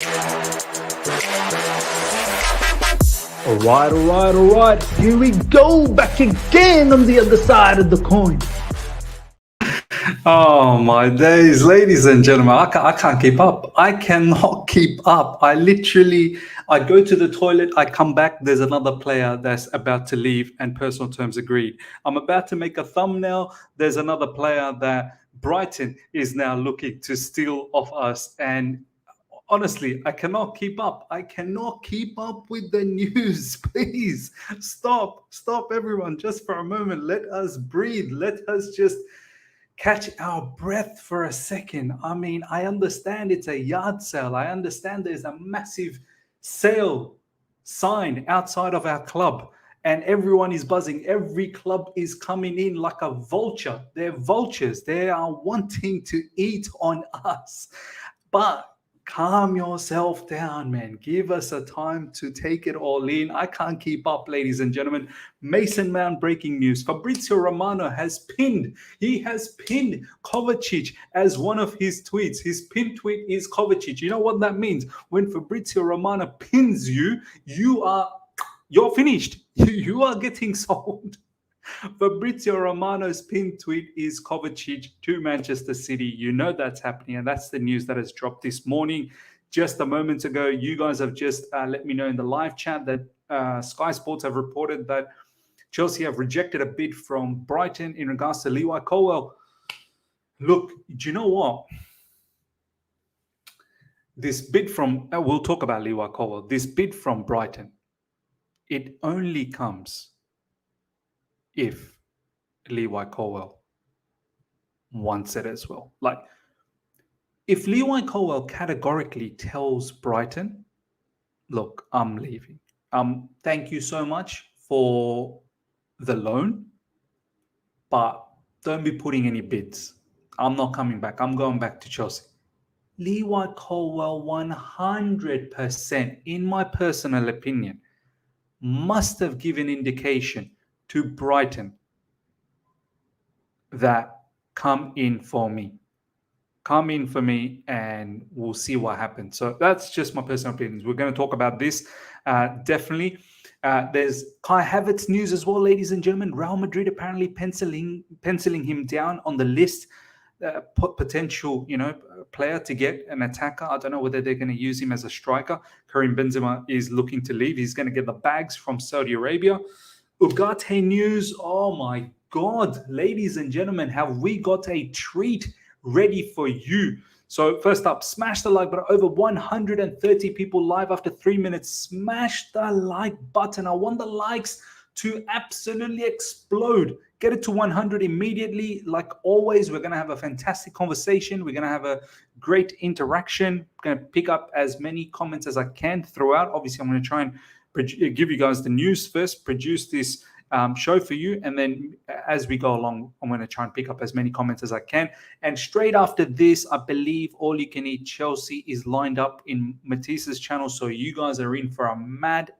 All right. Here we go, back again on the other side of the coin. Oh my days, ladies and gentlemen, I can't keep up. I cannot keep up. I go to the toilet, I come back, there's another player that's about to leave and personal terms agreed. I'm about to make a thumbnail, there's another player that Brighton is now looking to steal off us. And honestly, I cannot keep up. I cannot keep up with the news. Please stop, everyone, just for a moment. Let us breathe. Let us just catch our breath for a second. I mean, I understand it's a yard sale. I understand there's a massive sale sign outside of our club and everyone is buzzing. Every club is coming in like a vulture. They're vultures. They are wanting to eat on us. But calm yourself down, man. Give us a time to take it all in. I can't keep up, ladies and gentlemen. Mason Mount breaking news. Fabrizio Romano has pinned Kovacic as one of his tweets. His pinned tweet is Kovacic. You know what that means? When Fabrizio Romano pins you, you're finished. You are getting sold. Fabrizio Romano's pinned tweet is Kovacic to Manchester City. You know that's happening, and that's the news that has dropped this morning. Just a moment ago, you guys have just let me know in the live chat that Sky Sports have reported that Chelsea have rejected a bid from Brighton in regards to Levi Colwill. Look, do you know what? This bid from, we'll talk about Levi Colwill, this bid from Brighton, it only comes if Levi Colwill wants it as well. Like, if Levi Colwill categorically tells Brighton, look, I'm leaving. Thank you so much for the loan, but don't be putting any bids. I'm not coming back. I'm going back to Chelsea. Levi Colwill 100%, in my personal opinion, must have given indication to Brighton that come in for me and we'll see what happens. So that's just my personal opinions. We're going to talk about this definitely. There's Kai Havertz news as well, ladies and gentlemen. Real Madrid apparently penciling him down on the list, potential player to get an attacker. I don't know whether they're going to use him as a striker. Karim Benzema is looking to leave. He's going to get the bags from Saudi Arabia. Ugarte news. Oh my God, ladies and gentlemen, have we got a treat ready for you? So first up, smash the like button. Over 130 people live after 3 minutes. Smash the like button. I want the likes to absolutely explode. Get it to 100 immediately. Like always, we're going to have a fantastic conversation. We're going to have a great interaction. We're going to pick up as many comments as I can throughout. Obviously, I'm going to try and give you guys the news first, produce this show for you, and then as we go along, I'm going to try and pick up as many comments as I can. And straight after this, I believe All You Can Eat Chelsea is lined up in Matisse's channel, so you guys are in for a mad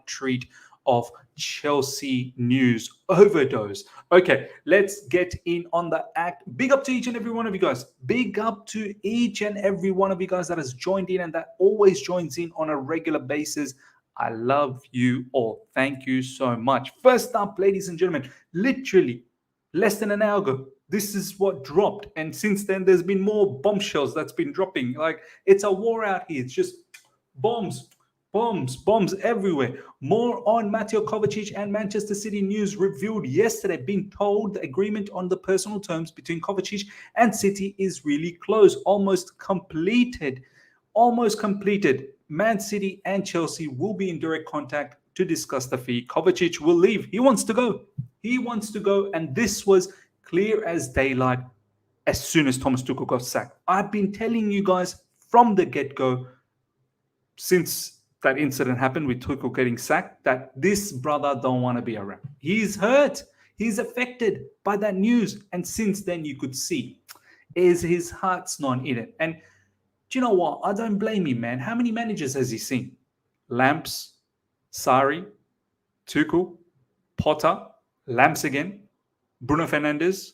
treat of Chelsea news overdose. Okay, let's get in on the act. Big up to each and every one of you guys. Big up to each and every one of you guys that has joined in and that always joins in on a regular basis. I love you all. Thank you so much. First up, ladies and gentlemen, literally less than an hour ago, this is what dropped. And since then, there's been more bombshells that's been dropping. Like, it's a war out here. It's just bombs everywhere. More on Mateo Kovacic and Manchester City news revealed yesterday. Being told the agreement on the personal terms between Kovacic and City is really close. Almost completed. Man City and Chelsea will be in direct contact to discuss the fee. Kovacic will leave. He wants to go. And this was clear as daylight as soon as Thomas Tuchel got sacked. I've been telling you guys from the get-go, since that incident happened with Tuchel getting sacked, that this brother don't want to be around. He's hurt. He's affected by that news. And since then, you could see is his heart's not in it. And do you know what? I don't blame him, man. How many managers has he seen? Lamps, Sarri, Tuchel, Potter, Lamps again, Bruno Fernandes.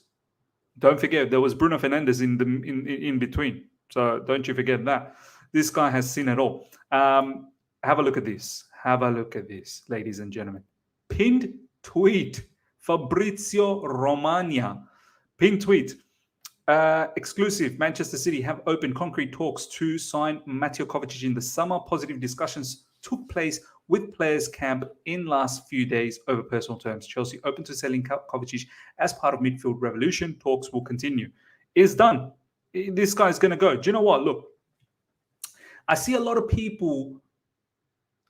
Don't forget, there was Bruno Fernandes in between. So don't you forget that. This guy has seen it all. Have a look at this. Have a look at this, ladies and gentlemen. Pinned tweet. Fabrizio Romagna. Pinned tweet. Exclusive. Manchester City have opened concrete talks to sign Mateo Kovacic in the summer. Positive discussions took place with players' camp in last few days over personal terms. Chelsea open to selling Kovacic as part of midfield revolution. Talks will continue. It's done. This guy's going to go. Do you know what? Look, I see a lot of people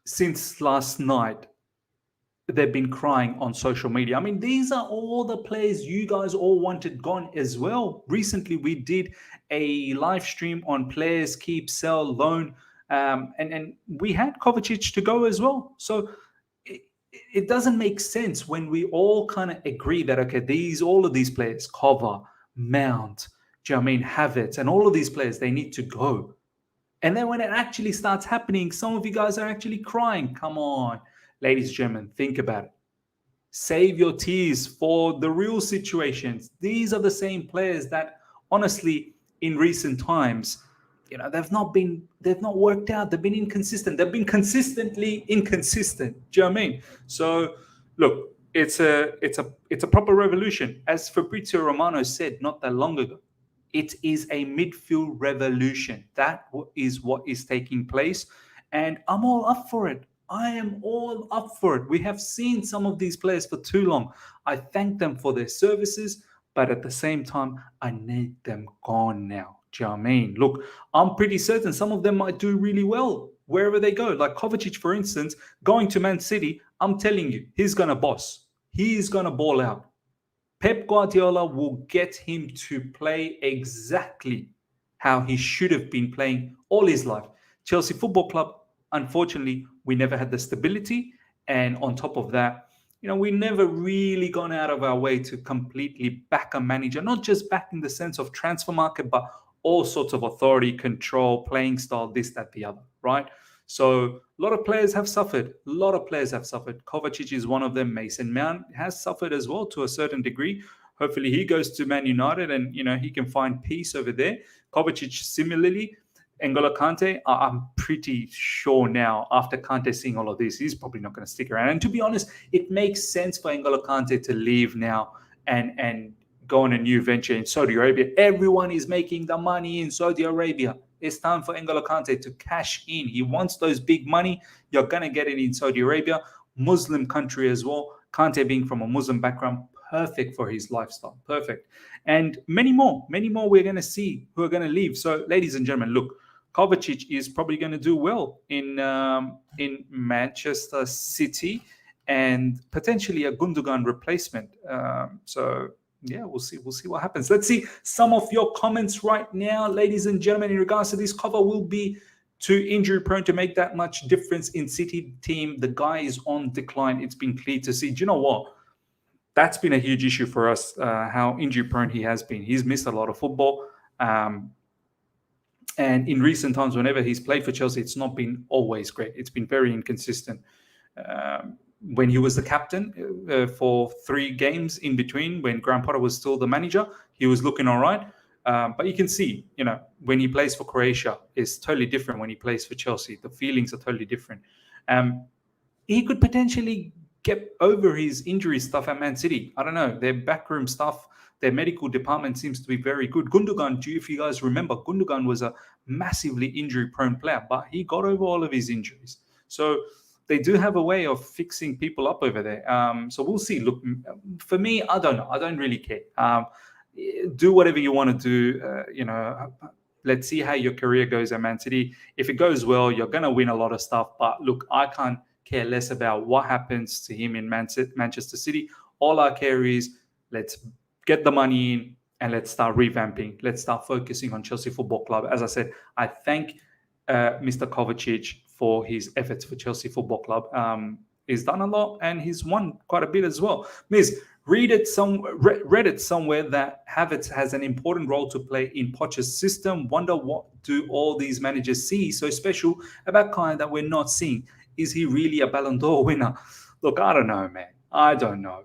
since last night. They've been crying on social media. I mean, these are all the players you guys all wanted gone as well. Recently, we did a live stream on players keep, sell, loan, and we had Kovacic to go as well. So it doesn't make sense when we all kind of agree that, okay, all of these players, Kova, Mount, Havertz, and all of these players, they need to go. And then when it actually starts happening, some of you guys are actually crying. Come on. Ladies and gentlemen, think about it. Save your tears for the real situations. These are the same players that, honestly, in recent times, they've not worked out. They've been inconsistent. They've been consistently inconsistent. Do you know what I mean? So, look, it's a proper revolution. As Fabrizio Romano said not that long ago, it is a midfield revolution. That is what is taking place, and I'm all up for it. I am all up for it. We have seen some of these players for too long. I thank them for their services, but at the same time, I need them gone now. Do you know what I mean? Look, I'm pretty certain some of them might do really well wherever they go. Like Kovacic, for instance, going to Man City, I'm telling you, he's going to boss. He's going to ball out. Pep Guardiola will get him to play exactly how he should have been playing all his life. Chelsea Football Club, unfortunately, we never had the stability. And on top of that, we never really gone out of our way to completely back a manager, not just back in the sense of transfer market, but all sorts of authority, control, playing style, this, that, the other, right? So a lot of players have suffered. Kovacic is one of them. Mason Mount has suffered as well to a certain degree. Hopefully he goes to Man United and, he can find peace over there. Kovacic similarly. N'Golo Kante, I'm pretty sure now, after Kante seeing all of this, he's probably not going to stick around. And to be honest, it makes sense for N'Golo Kante to leave now and go on a new venture in Saudi Arabia. Everyone is making the money in Saudi Arabia. It's time for N'Golo Kante to cash in. He wants those big money. You're going to get it in Saudi Arabia, Muslim country as well. Kante being from a Muslim background, perfect for his lifestyle. Perfect. And many more we're going to see who are going to leave. So, ladies and gentlemen, look, Kovacic is probably going to do well in Manchester City and potentially a Gundogan replacement. Yeah, we'll see what happens. Let's see some of your comments right now, ladies and gentlemen, in regards to this. Cover will be too injury prone to make that much difference in City team. The guy is on decline. It's been clear to see. Do you know what? That's been a huge issue for us, how injury prone he has been. He's missed a lot of football. And in recent times, whenever he's played for Chelsea, it's not been always great. It's been very inconsistent. When he was the captain for 3 games in between, when Graham Potter was still the manager, he was looking all right. But you can see, when he plays for Croatia, it's totally different when he plays for Chelsea. The feelings are totally different. He could potentially get over his injury stuff at Man City. I don't know. Their backroom stuff, their medical department seems to be very good. Gundogan, if you guys remember, Gundogan was a massively injury-prone player, but he got over all of his injuries. So they do have a way of fixing people up over there. So we'll see. Look, for me, I don't know. I don't really care. Do whatever you want to do. Let's see how your career goes at Man City. If it goes well, you're going to win a lot of stuff. But look, I can't care less about what happens to him in Manchester City. All I care is let's get the money in and let's start revamping. Let's start focusing on Chelsea Football Club. As I said, I thank Mr. Kovacic for his efforts for Chelsea Football Club. He's done a lot and he's won quite a bit as well. Miss, read it somewhere that Havertz has an important role to play in Poch's system. Wonder what do all these managers see so special about Kai that we're not seeing? Is he really a Ballon d'Or winner? Look, I don't know, man. I don't know.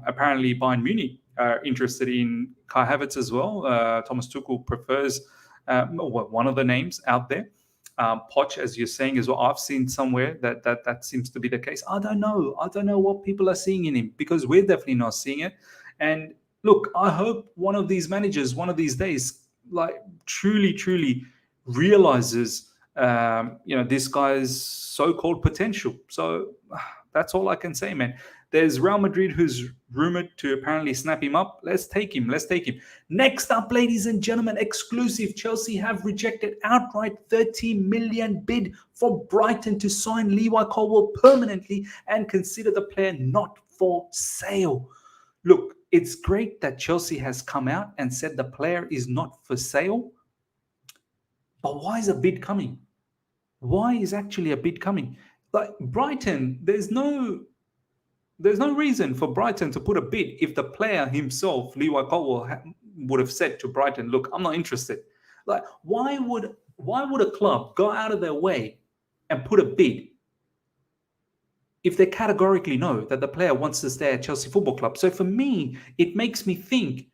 Apparently, Bayern Munich are interested in Kai Havertz as well. Thomas Tuchel prefers one of the names out there. Poch, as you're saying as well. I've seen somewhere that seems to be the case. I don't know. I don't know what people are seeing in him, because we're definitely not seeing it. And look, I hope one of these managers, one of these days, like truly realizes, this guy's so-called potential. So that's all I can say, man. There's Real Madrid, who's rumored to apparently snap him up. Let's take him. Next up, ladies and gentlemen, exclusive. Chelsea have rejected outright 30 million bid for Brighton to sign Levi Colwill permanently and consider the player not for sale. Look, it's great that Chelsea has come out and said the player is not for sale. But why is a bid coming? Why is actually a bid coming? Like Brighton, there's no reason for Brighton to put a bid if the player himself, Levi Colwill, would have said to Brighton, "Look, I'm not interested." Like, why would a club go out of their way and put a bid if they categorically know that the player wants to stay at Chelsea Football Club? So for me, it makes me think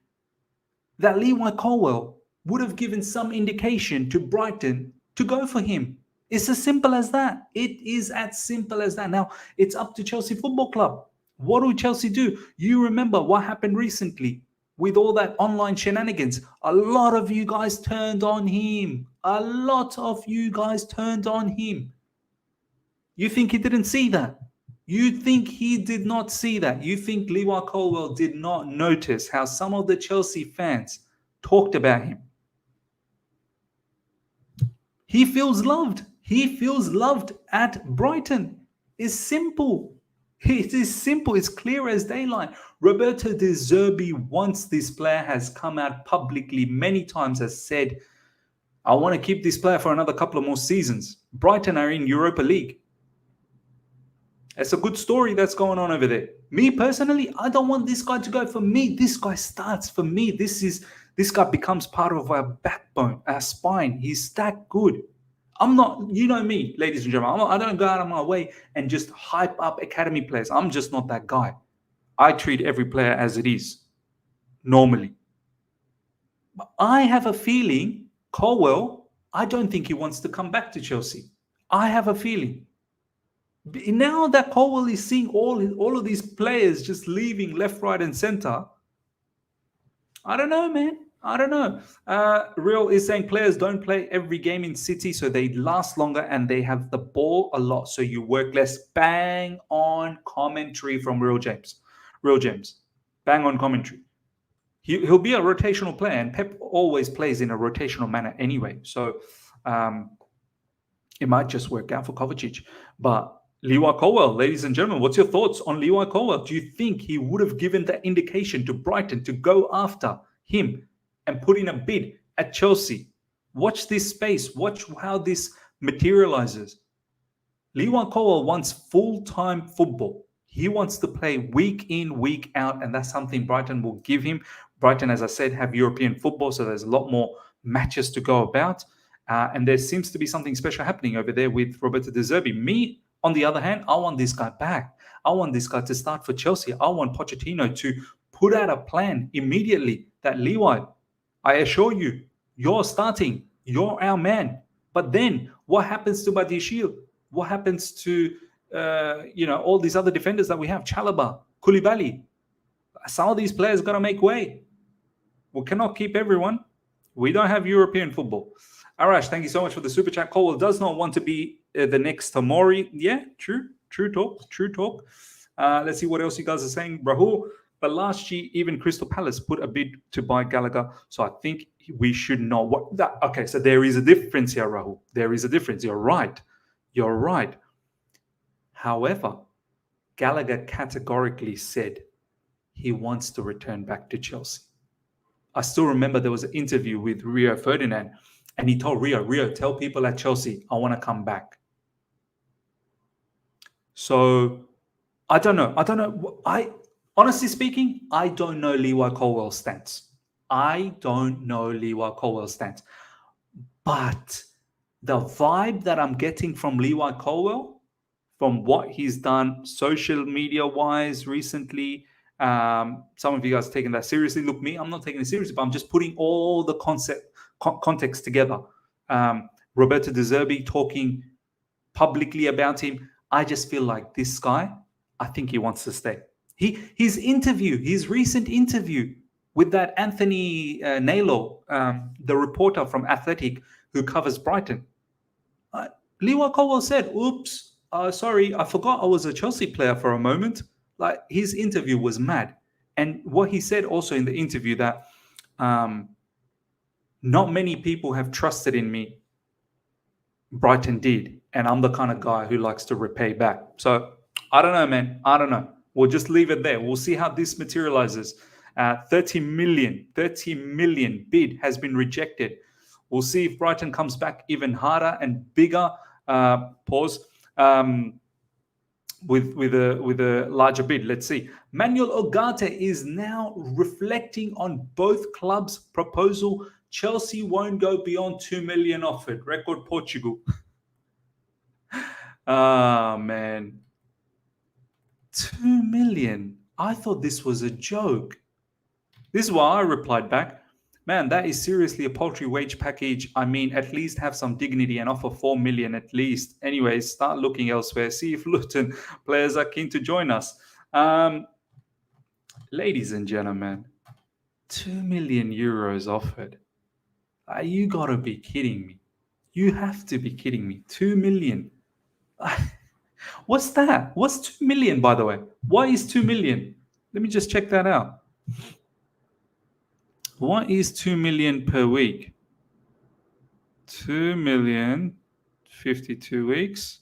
that Levi Colwill would have given some indication to Brighton to go for him. It's as simple as that. It is as simple as that. Now, it's up to Chelsea Football Club. What do Chelsea do? You remember what happened recently with all that online shenanigans. A lot of you guys turned on him. You think he didn't see that? You think he did not see that? You think Levi Colwill did not notice how some of the Chelsea fans talked about him? He feels loved. He feels loved at Brighton. It's simple. It is simple. It's clear as daylight. Roberto De Zerbi, once this player has come out publicly many times, has said, "I want to keep this player for another couple of more seasons." Brighton are in Europa League. It's a good story that's going on over there. Me personally, I don't want this guy to go. For me, this guy starts. For me, this guy becomes part of our backbone, our spine. He's that good. I'm not, you know me, ladies and gentlemen, I don't go out of my way and just hype up academy players. I'm just not that guy. I treat every player as it is, normally. But I have a feeling, Colwill, I don't think he wants to come back to Chelsea. I have a feeling. Now that Colwill is seeing all of these players just leaving left, right, and center, I don't know, man. I don't know. Real is saying players don't play every game in City, so they last longer and they have the ball a lot, so you work less. Bang on commentary from Real James. Bang on commentary. He'll be a rotational player, and Pep always plays in a rotational manner anyway. So it might just work out for Kovacic. But Levi Colwill, ladies and gentlemen, what's your thoughts on Levi Colwill? Do you think he would have given that indication to Brighton to go after him and put in a bid at Chelsea? Watch this space. Watch how this materializes. Levi Colwill wants full-time football. He wants to play week in, week out, and that's something Brighton will give him. Brighton, as I said, have European football, so there's a lot more matches to go about. And there seems to be something special happening over there with Roberto De Zerbi. Me, on the other hand, I want this guy back. I want this guy to start for Chelsea. I want Pochettino to put out a plan immediately that Levi, I assure you, you're starting. You're our man. But then what happens to Badiashile? What happens to all these other defenders that we have? Chalobah, Koulibaly. Some of these players got to make way. We cannot keep everyone. We don't have European football. Arash, thank you so much for the super chat. Colwill does not want to be the next Tomori. Yeah, true talk. Let's see what else you guys are saying. Rahul, but last year, even Crystal Palace put a bid to buy Gallagher. So I think we should know what that. Okay, so there is a difference here, Rahul. There is a difference. You're right. However, Gallagher categorically said he wants to return back to Chelsea. I still remember there was an interview with Rio Ferdinand, and he told Rio, tell people at Chelsea, I want to come back. So I don't know. Honestly speaking, I don't know Levi Colwill's stance. But the vibe that I'm getting from Levi Colwill, from what he's done social media-wise recently, some of you guys are taking that seriously. Look, me, I'm not taking it seriously, but I'm just putting all the context together. Roberto De Zerbi talking publicly about him. I just feel like this guy, I think he wants to stay. His recent interview with that Anthony Naylor, the reporter from Athletic who covers Brighton. Levi Colwill said, oops, sorry, I forgot I was a Chelsea player for a moment. Like, his interview was mad. And what he said also in the interview that not many people have trusted in me. Brighton did. And I'm the kind of guy who likes to repay back. So I don't know, man. I don't know. We'll just leave it there. We'll see how this materializes. 30 million bid has been rejected. We'll see if Brighton comes back even harder and bigger. With a larger bid. Let's see. Manuel Ugarte is now reflecting on both clubs' proposal. Chelsea won't go beyond 2 million offered. Record Portugal. Ah, man. 2 million. I thought this was a joke. This is why I replied back. Man, that is seriously a paltry wage package. I mean, at least have some dignity and offer 4 million at least. Anyways, start looking elsewhere. See if Luton players are keen to join us. Ladies and gentlemen, 2 million euros offered. You gotta be kidding me. You have to be kidding me. 2 million. What's that? What's 2 million, by the way? Why is 2 million? Let me just check that out. What is 2 million per week? 2 million, 52 weeks.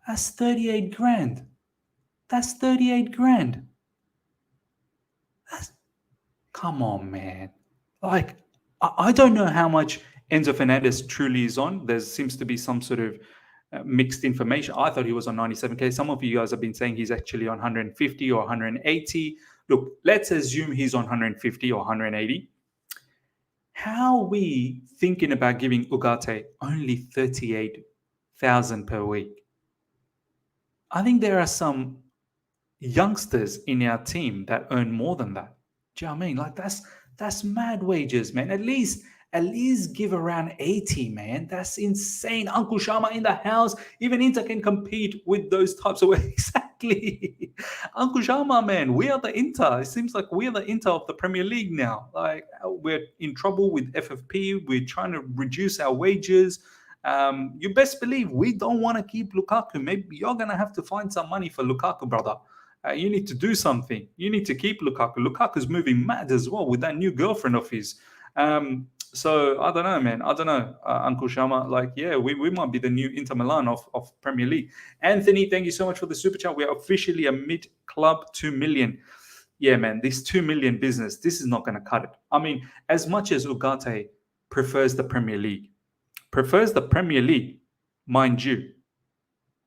That's 38 grand. That's 38 grand. Come on, man. Like, I don't know how much Enzo Fernandez truly is on. There seems to be some sort of mixed information. I thought he was on 97K. Some of you guys have been saying he's actually on 150 or 180. Look, let's assume he's on 150 or 180. How are we thinking about giving Ugarte only 38,000 per week? I think there are some youngsters in our team that earn more than that. Do you know what I mean? Like, that's mad wages, man. At least give around 80, man. That's insane. Uncle Shama in the house. Even Inter can compete with those types of exactly. Uncle Shama, man. We are the Inter. It seems like we're the Inter of the Premier League now. Like, we're in trouble with FFP. We're trying to reduce our wages. You best believe we don't want to keep Lukaku. Maybe you're gonna have to find some money for Lukaku, brother. You need to do something. You need to keep Lukaku. Lukaku's moving mad as well with that new girlfriend of his. So I don't know, man. I don't know, Uncle Shama. Like, yeah, we might be the new Inter Milan of Premier League. Anthony, thank you so much for the super chat. We are officially a mid-club 2 million. Yeah, man, this 2 million business, this is not going to cut it. I mean, as much as Ugarte prefers the Premier League, mind you,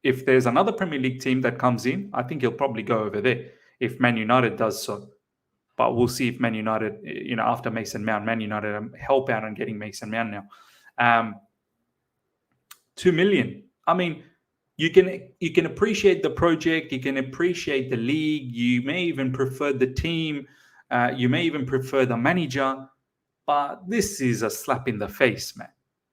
if there's another Premier League team that comes in, I think he'll probably go over there if Man United does so. But we'll see if Man United, after Mason Mount, Man United help out on getting Mason Mount now. 2 million. I mean, you can appreciate the project. You can appreciate the league. You may even prefer the team. You may even prefer the manager. But this is a slap in the face, man.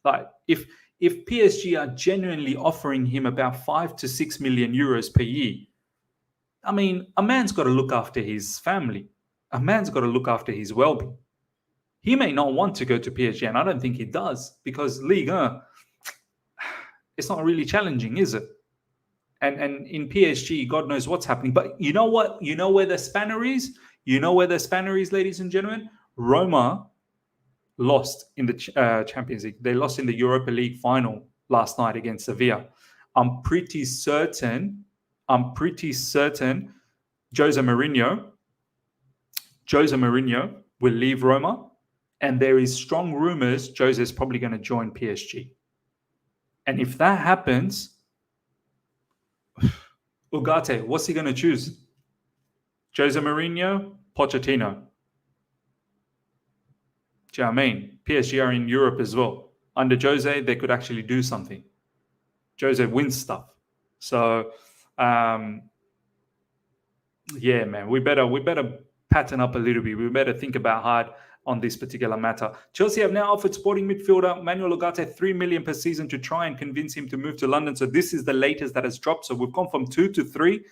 Like, if PSG are genuinely offering him about 5 to 6 million euros per year, I mean, a man's got to look after his family. A man's got to look after his well-being. He may not want to go to PSG, and I don't think he does, because Ligue 1, it's not really challenging, is it? And in PSG, God knows what's happening. But you know what? You know where the spanner is? Ladies and gentlemen? Roma lost in the Champions League. They lost in the Europa League final last night against Sevilla. I'm pretty certain Jose Mourinho will leave Roma, and there is strong rumors Jose is probably going to join PSG. And if that happens, Ugarte, what's he going to choose? Jose Mourinho, Pochettino. Do you know what I mean? PSG are in Europe as well. Under Jose, they could actually do something. Jose wins stuff. So, yeah, man, we better pattern up a little bit. We better think about hard on this particular matter. Chelsea have now offered sporting midfielder Manuel Ugarte 3 million per season to try and convince him to move to London. So this is the latest that has dropped. So we've gone from 2 to 3.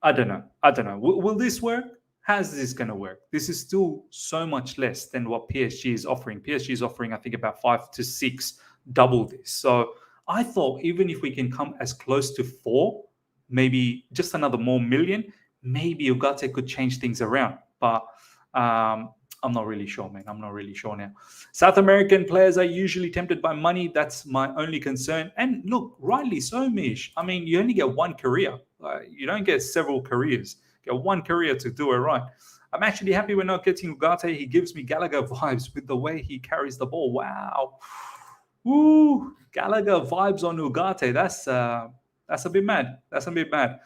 I don't know. Will this work? How's this going to work? This is still so much less than what PSG is offering. PSG is offering, I think, about 5 to 6, double this. So I thought even if we can come as close to 4, maybe just another more million, maybe Ugarte could change things around. But I'm not really sure, man. I'm not really sure now. South American players are usually tempted by money. That's my only concern. And look, rightly so, Mish. I mean, you only get one career. You don't get several careers. You get one career to do it right. I'm actually happy we're not getting Ugarte. He gives me Gallagher vibes with the way he carries the ball. Wow. Woo. Gallagher vibes on Ugarte. That's a bit mad. That's a bit mad.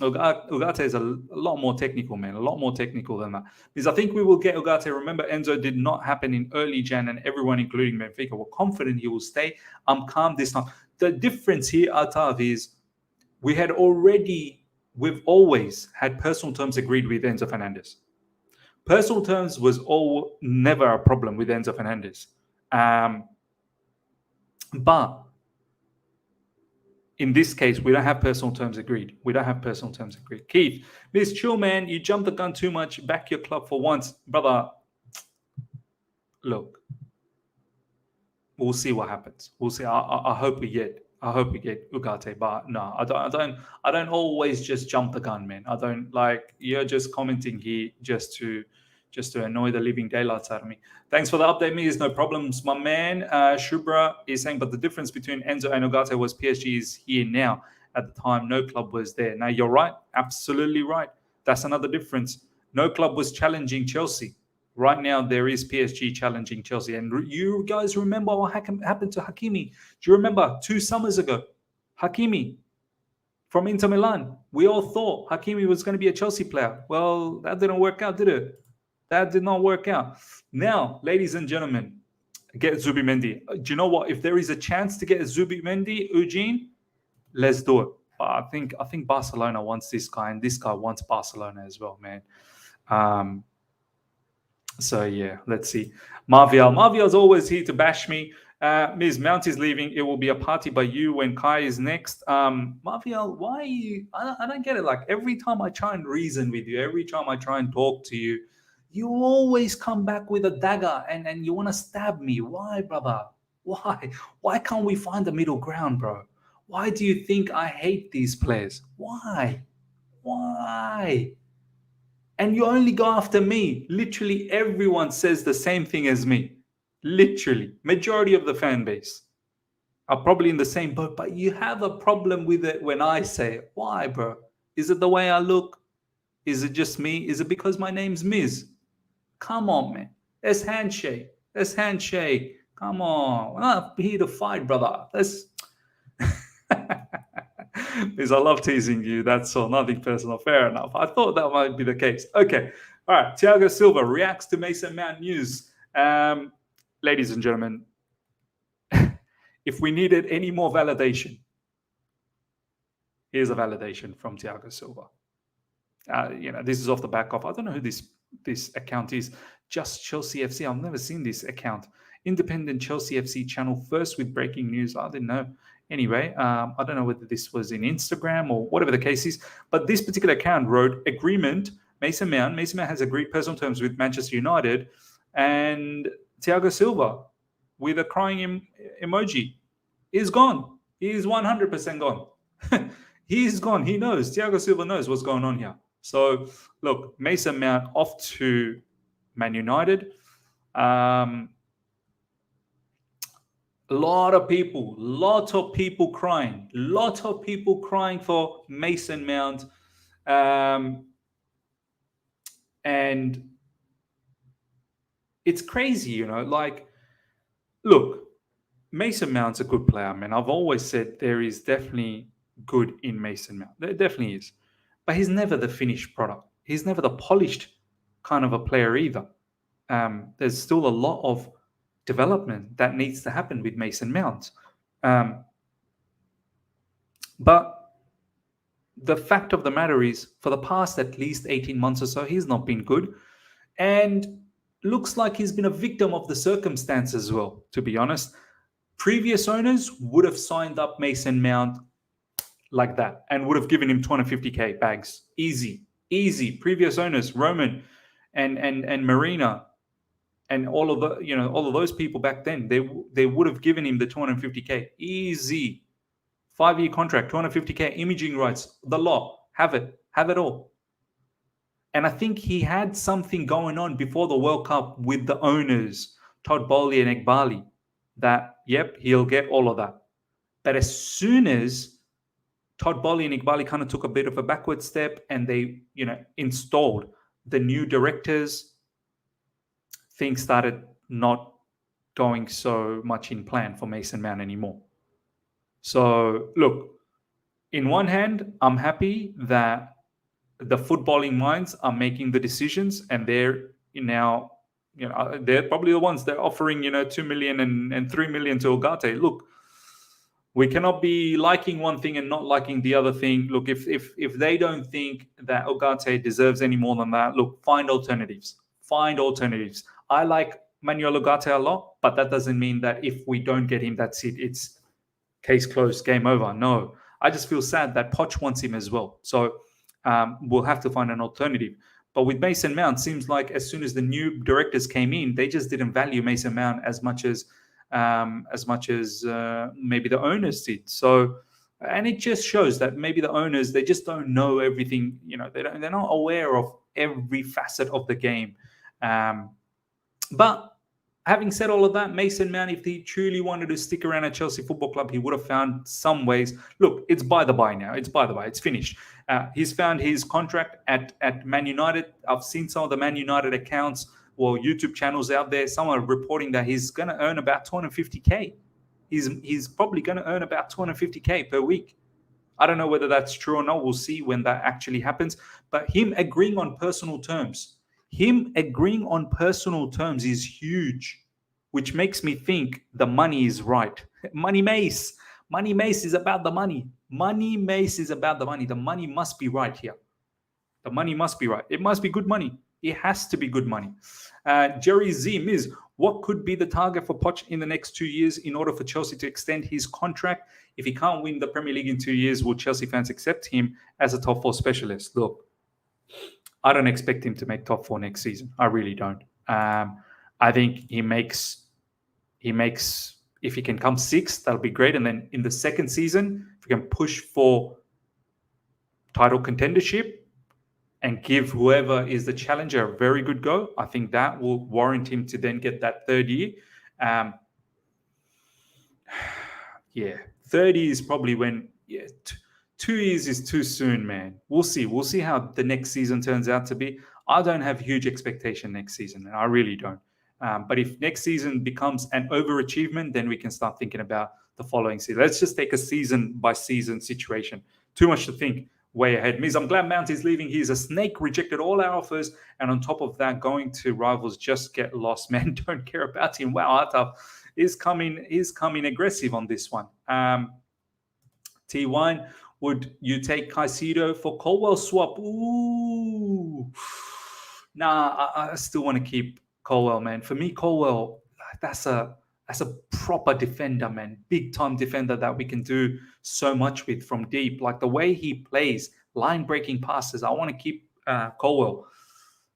Ugarte is a lot more technical, man. A lot more technical than that. Because I think we will get Ugarte. Remember, Enzo did not happen in early Jan, and everyone, including Benfica, were confident he will stay. I'm calm this time. The difference here, Atav, is we've always had personal terms agreed with Enzo Fernandez. Personal terms was never a problem with Enzo Fernandez. But in this case, we don't have personal terms agreed. Keith, Miss Chill, man, you jumped the gun too much. Back your club for once. Brother, look, we'll see what happens. We'll see. I hope we get Ugarte, but no, I don't always just jump the gun, man. I don't you're just commenting here just to annoy the living daylights out of me. Thanks for the update, me. There's no problems, my man. Shubra is saying, but the difference between Enzo and Ugarte was PSG is here now. At the time, no club was there. Now, you're right. Absolutely right. That's another difference. No club was challenging Chelsea. Right now, there is PSG challenging Chelsea. And you guys remember what happened to Hakimi? Do you remember 2 summers ago? Hakimi from Inter Milan. We all thought Hakimi was going to be a Chelsea player. Well, that didn't work out, did it? That did not work out. Now, ladies and gentlemen, get Zubimendi. Do you know what? If there is a chance to get Zubimendi, Eugene, let's do it. But I think Barcelona wants this guy, and this guy wants Barcelona as well, man. So yeah, let's see. Marvial's always here to bash me. Ms. Mount is leaving. It will be a party by you when Kai is next. Marvial, why are you? I don't get it. Every time I try and reason with you, every time I try and talk to you, you always come back with a dagger and you want to stab me. Why, brother? Why? Why can't we find the middle ground, bro? Why do you think I hate these players? Why? And you only go after me. Literally everyone says the same thing as me. Literally. Majority of the fan base are probably in the same boat, but you have a problem with it when I say it. Why, bro? Is it the way I look? Is it just me? Is it because my name's Miz? Come on, man. Let's handshake. Come on. We're not here to fight, brother. Let's... Because I love teasing you. That's all. Nothing personal. Fair enough. I thought that might be the case. Okay. All right. Thiago Silva reacts to Mason Mount news. Ladies and gentlemen, if we needed any more validation, here's a validation from Thiago Silva. This is off the back of, I don't know who this account is, Just Chelsea FC. I've never seen this account. Independent Chelsea FC channel, first with breaking news. I didn't know. Anyway, I don't know whether this was in Instagram or whatever the case is, but this particular account wrote, agreement, Mason Mount has agreed personal terms with Manchester United, and Thiago Silva, with a crying emoji, is gone. He is 100% gone. He's gone. He knows. Thiago Silva knows what's going on here. So, look, Mason Mount off to Man United. Lot of people crying for Mason Mount. And it's crazy, look, Mason Mount's a good player, man. I've always said there is definitely good in Mason Mount. There definitely is. But he's never the finished product. He's never the polished kind of a player either. There's still a lot of development that needs to happen with Mason Mount. But the fact of the matter is, for the past at least 18 months or so, he's not been good. And looks like he's been a victim of the circumstance as well, to be honest. Previous owners would have signed up Mason Mount like that and would have given him 250k bags. Easy. Previous owners, Roman and Marina, and all of those people back then, they would have given him the 250k. Easy. 5-year contract, 250k, imaging rights, the lot, have it all. And I think he had something going on before the World Cup with the owners, Todd Bowley and Egbali, that, yep, he'll get all of that. But as soon as Todd Bowley and Egbali kind of took a bit of a backward step and they, installed the new directors, things started not going so much in plan for Mason Mount anymore. So, look, in one hand, I'm happy that the footballing minds are making the decisions, and they're now, they're probably the ones that are offering, 2 million and 3 million to Ugarte. Look, we cannot be liking one thing and not liking the other thing. Look, if they don't think that Ugarte deserves any more than that, look, find alternatives. I like Manuel Ugarte a lot, but that doesn't mean that if we don't get him, that's it. It's case closed, game over. No, I just feel sad that Poch wants him as well. So we'll have to find an alternative. But with Mason Mount, seems like as soon as the new directors came in, they just didn't value Mason Mount as much as maybe the owners did. So, and it just shows that maybe the owners, they just don't know everything. They're not aware of every facet of the game. But having said all of that, Mason Mount, if he truly wanted to stick around at Chelsea Football Club, he would have found some ways. Look, it's by the by now. It's finished. He's found his contract at Man United. I've seen some of the Man United accounts or YouTube channels out there. Some are reporting that he's going to earn about 250k. He's probably going to earn about 250k per week. I don't know whether that's true or not. We'll see when that actually happens. But him agreeing on personal terms is huge, which makes me think the money is right. Money Mace is about the money. The money must be right here. The money must be right. It must be good money. It has to be good money. Jerry Z Miz, what could be the target for Poch in the next 2 years in order for Chelsea to extend his contract? If he can't win the Premier League in 2 years, will Chelsea fans accept him as a top 4 specialist? Look, I don't expect him to make top 4 next season. I really don't. I think he makes, if he can come 6th, that'll be great. And then in the second season, if we can push for title contendership and give whoever is the challenger a very good go, I think that will warrant him to then get that third year. 30 is probably when, 2 years is too soon, man. We'll see how the next season turns out to be. I don't have huge expectation next season, and I really don't. But if next season becomes an overachievement, then we can start thinking about the following season. Let's just take a season-by-season situation. Too much to think way ahead. Miz, I'm glad Mount is leaving. He's a snake, rejected all our offers, and on top of that, going to rivals, just get lost. Man, don't care about him. Wow, Ataf is coming aggressive on this one. T1, would you take Caicedo for Colwill swap? Ooh. Nah, I still want to keep Colwill, man. For me, Colwill, that's a proper defender, man. Big time defender that we can do so much with from deep. Like the way he plays, line breaking passes. I want to keep Colwill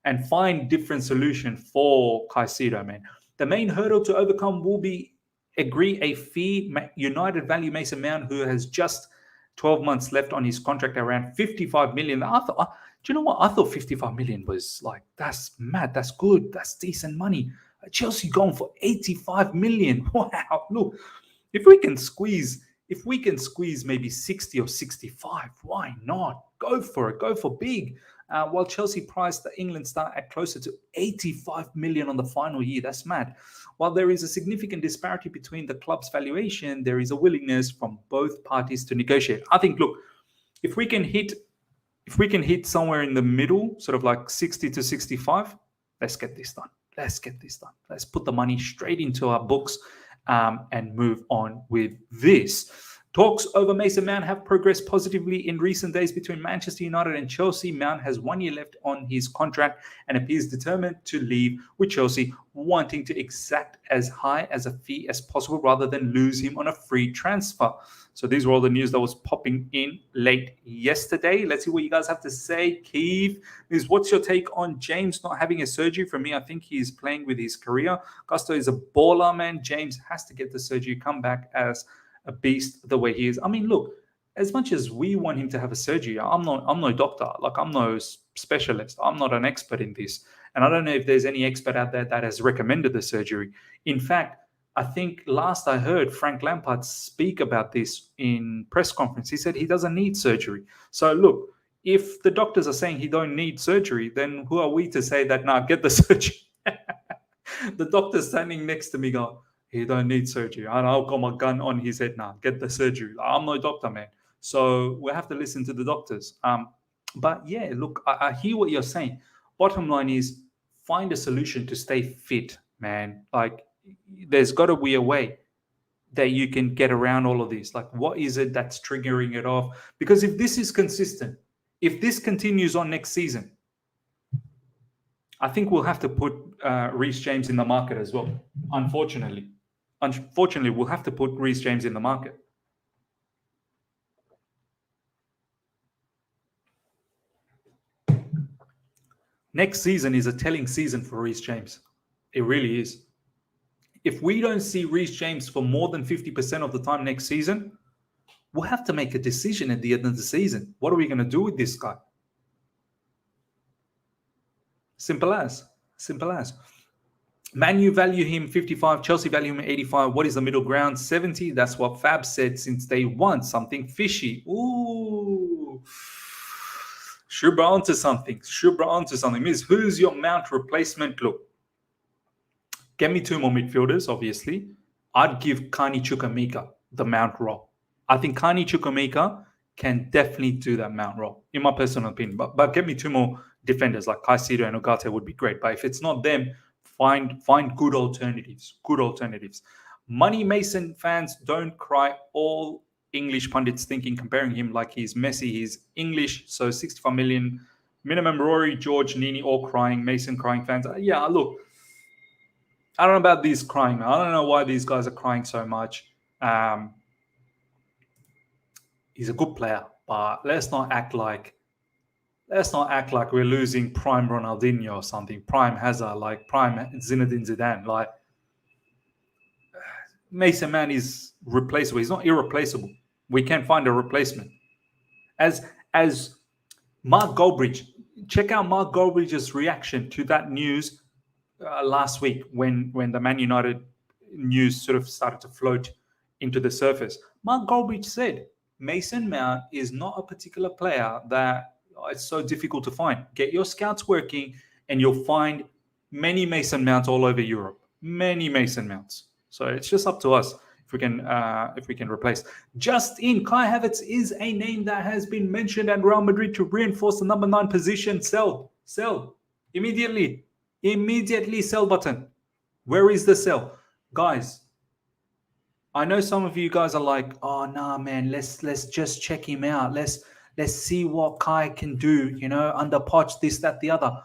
and find different solution for Caicedo, man. The main hurdle to overcome will be agree a fee. United value Mason Mount, who has just 12 months left on his contract, around 55 million. Do you know what? I thought 55 million was like, that's mad. That's good. That's decent money. Chelsea going for 85 million. Wow. Look, if we can squeeze maybe 60 or 65, why not? Go for it. Go for big. While Chelsea priced the England star at closer to 85 million on the final year. That's mad. While there is a significant disparity between the club's valuation, there is a willingness from both parties to negotiate. I think, look, if we can hit somewhere in the middle, sort of like 60 to 65, let's get this done. Let's put the money straight into our books and move on with this. Talks over Mason Mount have progressed positively in recent days between Manchester United and Chelsea. Mount has 1 year left on his contract and appears determined to leave, with Chelsea wanting to exact as high as a fee as possible rather than lose him on a free transfer. So these were all the news that was popping in late yesterday. Let's see what you guys have to say. Keith, what's your take on James not having a surgery? For me, I think he's playing with his career. Gusto is a baller, man. James has to get the surgery, come back as a beast the way he is. I mean, look, as much as we want him to have a surgery, I'm no doctor. Like, I'm no specialist. I'm not an expert in this. And I don't know if there's any expert out there that has recommended the surgery. In fact, I think last I heard Frank Lampard speak about this in press conference. He said he doesn't need surgery. So look, if the doctors are saying he don't need surgery, then who are we to say that, nah, get the surgery? The doctor's standing next to me going, he don't need surgery. And I'll got my gun on his head now. Get the surgery. I'm no doctor, man. So we have to listen to the doctors. But yeah, look, I hear what you're saying. Bottom line is, find a solution to stay fit, man. Like, there's got to be a way that you can get around all of this. Like, what is it that's triggering it off? Because if this is consistent, if this continues on next season, I think we'll have to put Reece James in the market as well, unfortunately. Unfortunately, we'll have to put Reece James in the market. Next season is a telling season for Reece James. It really is. If we don't see Reece James for more than 50% of the time next season, we'll have to make a decision at the end of the season. What are we going to do with this guy? Simple as. Simple as. Man U value him 55, Chelsea value him 85. What is the middle ground? 70. That's what Fab said since day one. Something fishy. Ooh. Shubra onto something. Shubra onto something. Miss, who's your Mount replacement? Look, get me 2 more midfielders, obviously. I'd give Carney Chukwuemeka the Mount role. I think Carney Chukwuemeka can definitely do that Mount role, in my personal opinion. But get me 2 more defenders like Caicedo and Ugarte would be great. But if it's not them, find good alternatives. Good alternatives. Money Mason fans, don't cry. All English pundits thinking, comparing him like he's Messi. He's English, so 65 million minimum. Rory, George, Nini, all crying. Mason crying fans. Yeah, look, I don't know about these crying. I don't know why these guys are crying so much. He's a good player, but let's not act like we're losing prime Ronaldinho or something, prime Hazard, like prime Zinedine Zidane. Like, Mason Mount is replaceable. He's not irreplaceable. We can find a replacement. As Mark Goldbridge, check out Mark Goldbridge's reaction to that news last week when the Man United news sort of started to float into the surface. Mark Goldbridge said, Mason Mount is not a particular player that it's so difficult to find. Get your scouts working and you'll find many Mason Mounts all over Europe. Many Mason Mounts. So it's just up to us if we can replace. Just in, Kai Havertz is a name that has been mentioned at Real Madrid to reinforce the number 9 position. Sell. Immediately sell button. Where is the sell? Guys, I know some of you guys are like, oh, nah, man, let's just check him out. Let's see what Kai can do, under Poch, this, that, the other.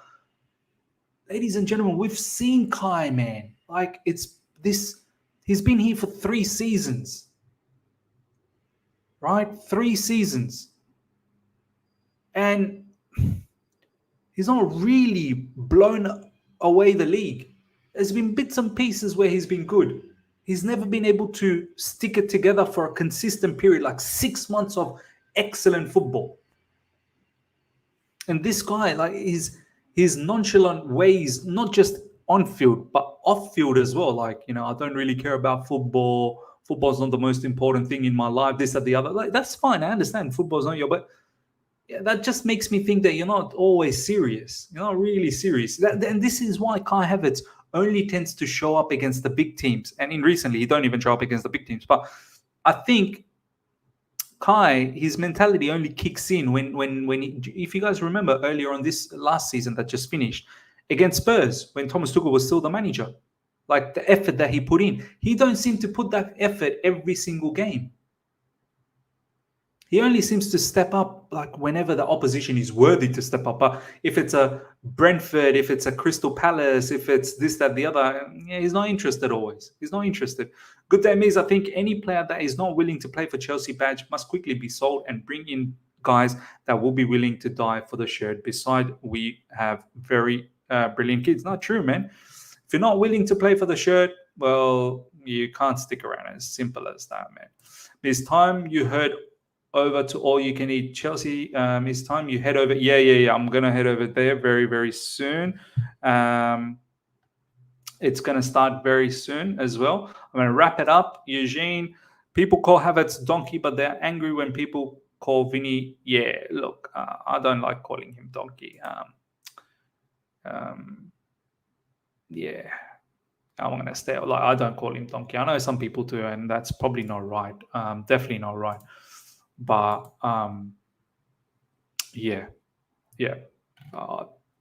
Ladies and gentlemen, we've seen Kai, man. Like, he's been here for 3 seasons. Right? 3 seasons. And he's not really blown away the league. There's been bits and pieces where he's been good. He's never been able to stick it together for a consistent period, like 6 months of excellent football. And this guy, like, his nonchalant ways, not just on field, but off field as well. Like, I don't really care about football. Football's not the most important thing in my life, this, that, the other. Like, that's fine. I understand football's not but yeah, that just makes me think that you're not always serious. You're not really serious. And this is why Kai Havertz only tends to show up against the big teams. And recently, he don't even show up against the big teams. But I think Kai, his mentality only kicks in when he, if you guys remember earlier on this last season that just finished, against Spurs, when Thomas Tuchel was still the manager, like the effort that he put in, he don't seem to put that effort every single game. He only seems to step up like whenever the opposition is worthy to step up. But if it's a Brentford, if it's a Crystal Palace, if it's this, that, the other, yeah, he's not interested always. He's not interested. Good day, Miz. I think any player that is not willing to play for Chelsea badge must quickly be sold and bring in guys that will be willing to die for the shirt. Besides, we have very brilliant kids. Not true, man. If you're not willing to play for the shirt, well, you can't stick around. As simple as that, man. This time you heard over to all you can eat Chelsea. It's time you head over. Yeah. I'm gonna head over there very, very soon. It's gonna start very soon as well. I'm gonna wrap it up. Eugene, people call Havertz donkey, but they're angry when people call Vinny. Yeah, look, I don't like calling him donkey. Yeah. I'm gonna stay. Like, I don't call him donkey. I know some people do, and that's probably not right. Definitely not right. But yeah.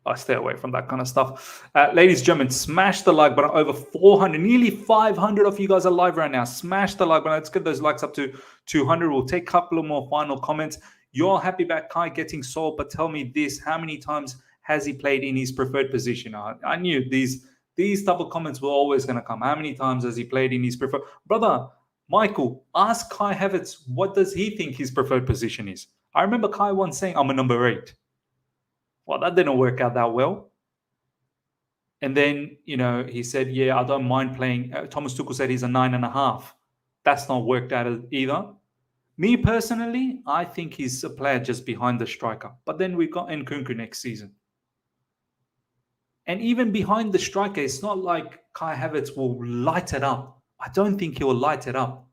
I stay away from that kind of stuff. Ladies and gentlemen, smash the like button. Over 400, nearly 500 of you guys are live right now. Smash the like button. Let's get those likes up to 200. We'll take a couple of more final comments. You're happy about Kai getting sold, but tell me this: how many times has he played in his preferred position? I knew these type of comments were always going to come. How many times has he played in his preferred? Brother Michael, ask Kai Havertz, what does he think his preferred position is? I remember Kai once saying, I'm a number 8. Well, that didn't work out that well. And then, he said, yeah, I don't mind playing. Thomas Tuchel said he's a 9.5. That's not worked out either. Me personally, I think he's a player just behind the striker. But then we've got Nkunku next season. And even behind the striker, it's not like Kai Havertz will light it up. I don't think he'll light it up.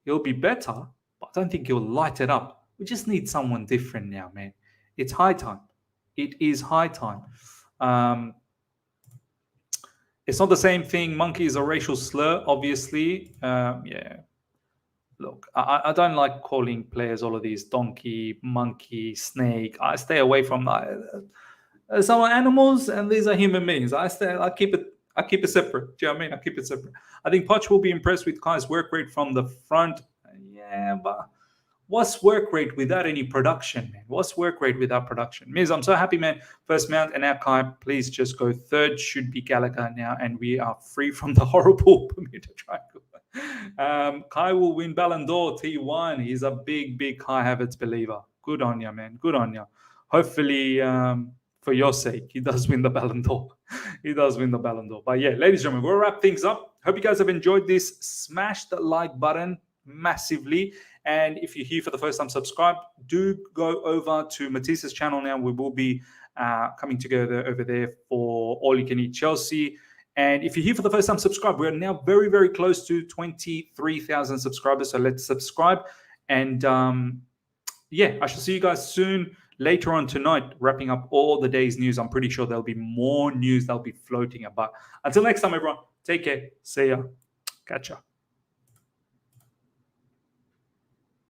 He'll be better, but I don't think he'll light it up. We just need someone different now, man. It's high time. It is high time. It's not the same thing. Monkey is a racial slur, obviously. Yeah. Look, I don't like calling players all of these donkey, monkey, snake. I stay away from that. Some are animals and these are human beings. I keep it separate. Do you know what I mean? I keep it separate. I think Poch will be impressed with Kai's work rate from the front. Yeah, but what's work rate without any production, man? What's work rate without production? Miz, I'm so happy, man. First mount and now Kai, please just go third. Should be Gallagher now, and we are free from the horrible Bermuda Triangle. Kai will win Ballon d'Or T1. He's a big Kai Havertz believer. Good on you, man. Good on you. Hopefully, for your sake, he does win the Ballon d'Or. He does win the Ballon d'Or. But yeah, ladies and gentlemen, we'll wrap things up. Hope you guys have enjoyed this. Smash the like button massively. And if you're here for the first time, subscribe. Do go over to Matisse's channel now. We will be coming together over there for All You Can Eat Chelsea. And if you're here for the first time, subscribe. We're now very, very close to 23,000 subscribers. So let's subscribe. And yeah, I shall see you guys soon. Later on tonight, wrapping up all the day's news. I'm pretty sure there'll be more news that'll be floating about. Until next time, everyone, take care. See ya. Catch ya.